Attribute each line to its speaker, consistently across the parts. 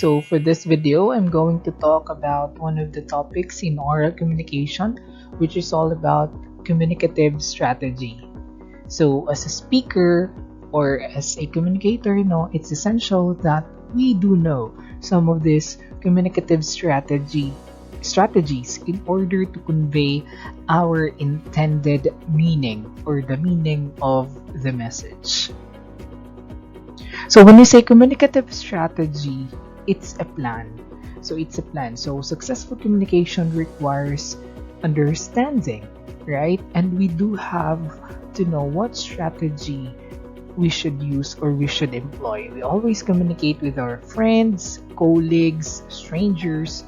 Speaker 1: So for this video, I'm going to talk about one of the topics in oral communication, which is all about communicative strategy. So as a speaker or as a communicator, it's essential that we do know some of these communicative strategies in order to convey our intended meaning or the meaning of the message. So when you say communicative strategy, it's a plan. So successful communication requires understanding, right? And we do have to know what strategy we should use or we should employ. We always communicate with our friends, colleagues, strangers,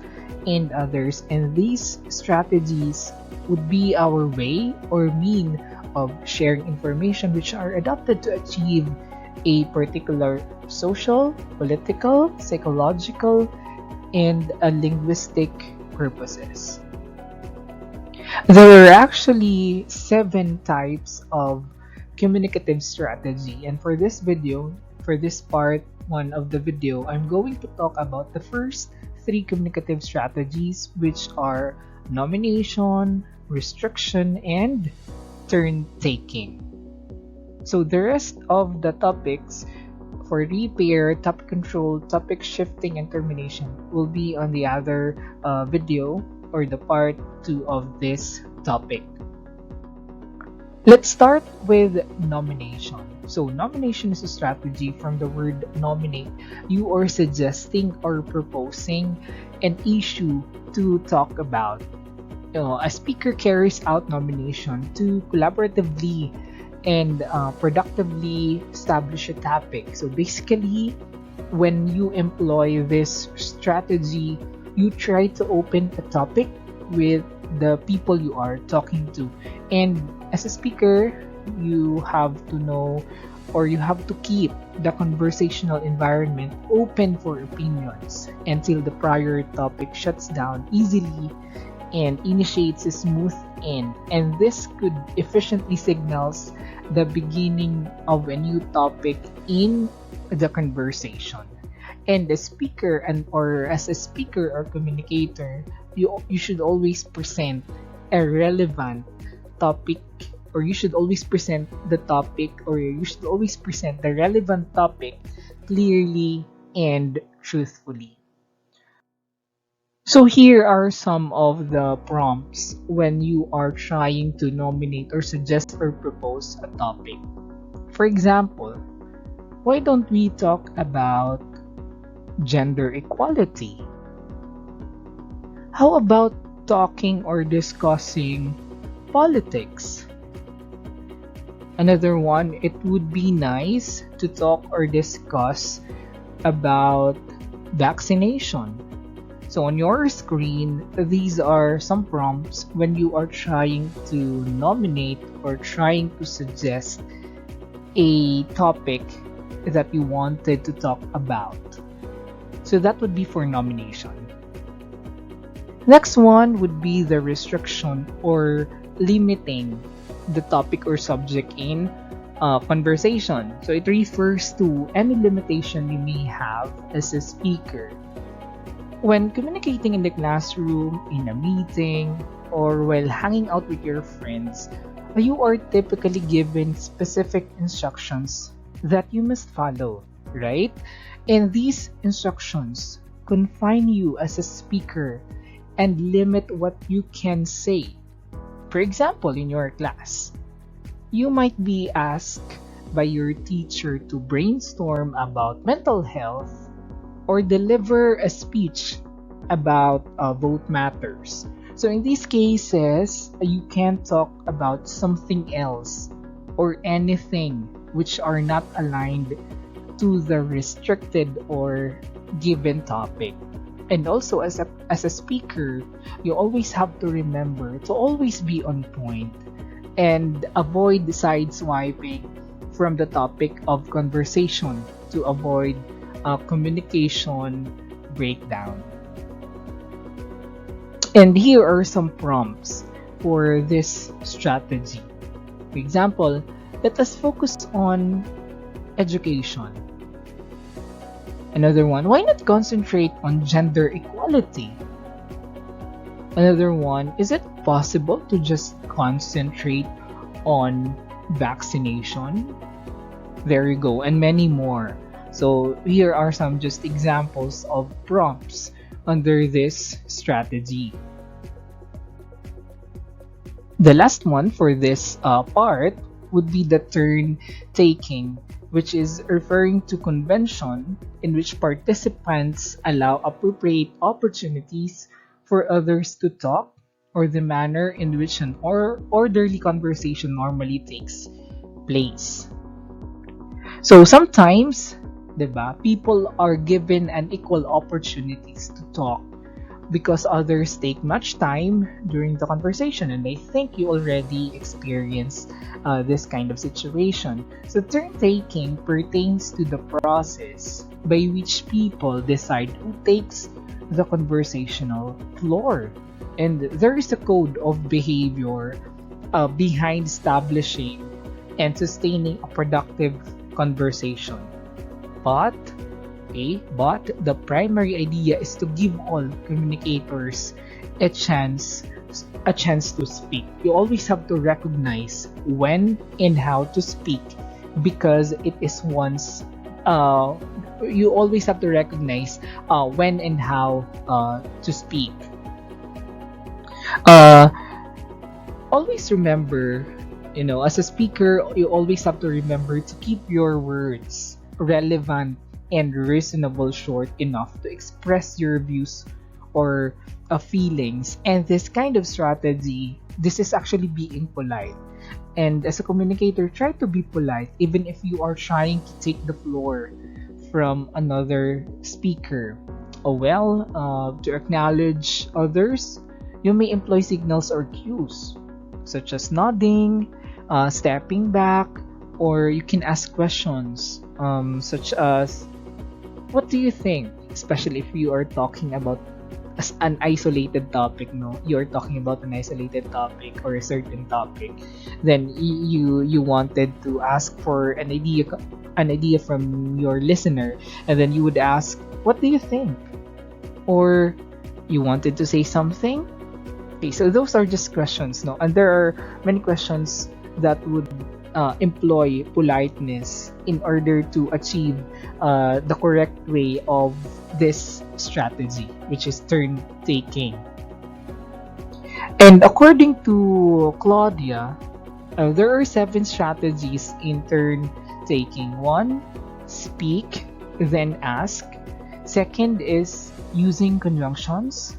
Speaker 1: and others. And these strategies would be our way or mean of sharing information which are adopted to achieve a particular social, political, psychological, and linguistic purposes. There are actually 7 types of communicative strategy, and for this part 1 of the video, I'm going to talk about the first 3 communicative strategies, which are nomination, restriction, and turn taking. So the rest of the topics for repair, topic control, topic shifting, and termination will be on the other video or the part 2 of this topic. Let's start with nomination. So nomination is a strategy from the word nominate. You are suggesting or proposing an issue to talk about. A speaker carries out nomination to collaboratively and productively establish a topic. So basically, when you employ this strategy, you try to open a topic with the people you are talking to. And as a speaker, you have to know or you have to keep the conversational environment open for opinions until the prior topic shuts down easily and initiates a smooth end. And this could efficiently signals the beginning of a new topic in the conversation. And as a speaker or communicator, you should always present a relevant topic, or you should always present the topic, or you should always present the relevant topic clearly and truthfully. So here are some of the prompts when you are trying to nominate or suggest or propose a topic. For example, why don't we talk about gender equality? How about talking or discussing politics? Another one, it would be nice to talk or discuss about vaccination. So on your screen, these are some prompts when you are trying to nominate or trying to suggest a topic that you wanted to talk about. So that would be for nomination. Next one would be the restriction or limiting the topic or subject in conversation. So it refers to any limitation you may have as a speaker. When communicating in the classroom, in a meeting, or while hanging out with your friends, you are typically given specific instructions that you must follow, right? And these instructions confine you as a speaker and limit what you can say. For example, in your class, you might be asked by your teacher to brainstorm about mental health or deliver a speech about vote matters. So in these cases, you can talk about something else or anything which are not aligned to the restricted or given topic. And also as a speaker, you always have to remember to always be on point and avoid sideswiping from the topic of conversation to avoid communication breakdown. And here are some prompts for this strategy. For example, let us focus on education. Another one, why not concentrate on gender equality? Another one, is it possible to just concentrate on vaccination? There you go, and many more. So here are some just examples of prompts under this strategy. The last one for this part would be the turn taking, which is referring to convention in which participants allow appropriate opportunities for others to talk, or the manner in which an orderly conversation normally takes place. So sometimes, 'di ba, people are given an equal opportunities to talk because others take much time during the conversation, and I think you already experienced this kind of situation. So turn taking pertains to the process by which people decide who takes the conversational floor, and there is a code of behavior behind establishing and sustaining a productive conversation. But the primary idea is to give all communicators a chance to speak. You always have to recognize when and how to speak, because it is once you always have to recognize when and how to speak. Uh, Always remember, as a speaker, you always have to remember to keep your words relevant and reasonable, short enough to express your views or feelings. And this kind of strategy, this is actually being polite. And as a communicator, try to be polite even if you are trying to take the floor from another speaker. To acknowledge others, you may employ signals or cues such as nodding, stepping back, or you can ask questions such as, what do you think? Especially if you are talking about an isolated topic, no? You're talking about an isolated topic or a certain topic. Then you wanted to ask for an idea from your listener, and then you would ask, what do you think? Or you wanted to say something? Okay, so those are just questions, no? And there are many questions that would employ politeness in order to achieve the correct way of this strategy, which is turn taking. And according to Claudia, there are 7 strategies in turn taking. 1, speak, then ask. Second is using conjunctions.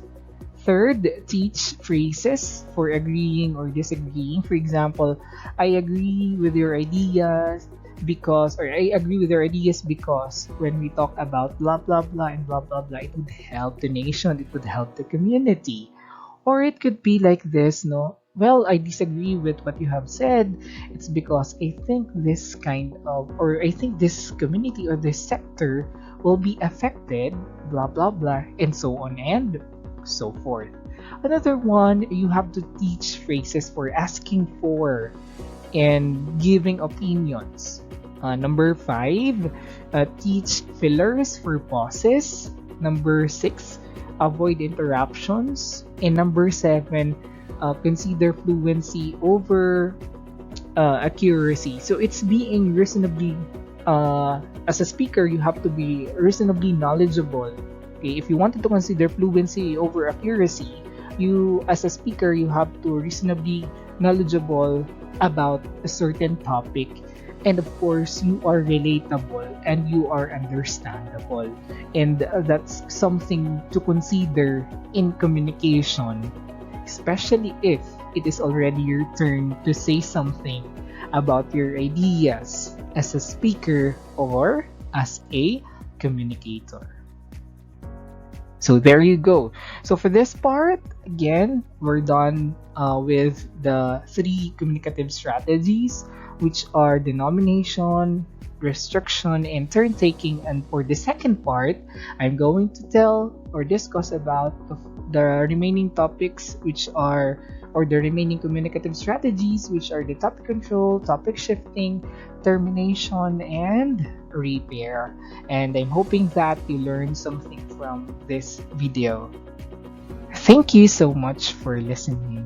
Speaker 1: Third, teach phrases for agreeing or disagreeing. For example, I agree with your ideas because, or I agree with your ideas because when we talk about blah blah blah and blah blah blah, it would help the nation, it would help the community. Or it could be like this, no? Well, I disagree with what you have said. It's because I think this kind of, or I think this community or this sector will be affected, blah blah blah, and so on and so forth. Another one, you have to teach phrases for asking for and giving opinions. Number 5, teach fillers for pauses. Number 6, avoid interruptions. And number 7, consider fluency over accuracy. So it's being reasonably, as a speaker, you have to be reasonably knowledgeable. Okay, if you wanted to consider fluency over accuracy, you as a speaker, you have to reasonably knowledgeable about a certain topic, and of course you are relatable and you are understandable, and that's something to consider in communication, especially if it is already your turn to say something about your ideas as a speaker or as a communicator. So there you go. So for this part, again, we're done with the 3 communicative strategies, which are denomination, restriction, and turn taking. And for the second part, I'm going to tell or discuss about the remaining topics, which are, or the remaining communicative strategies, which are the topic control, topic shifting, termination, and repair. And I'm hoping that you learned something from this video. Thank you so much for listening.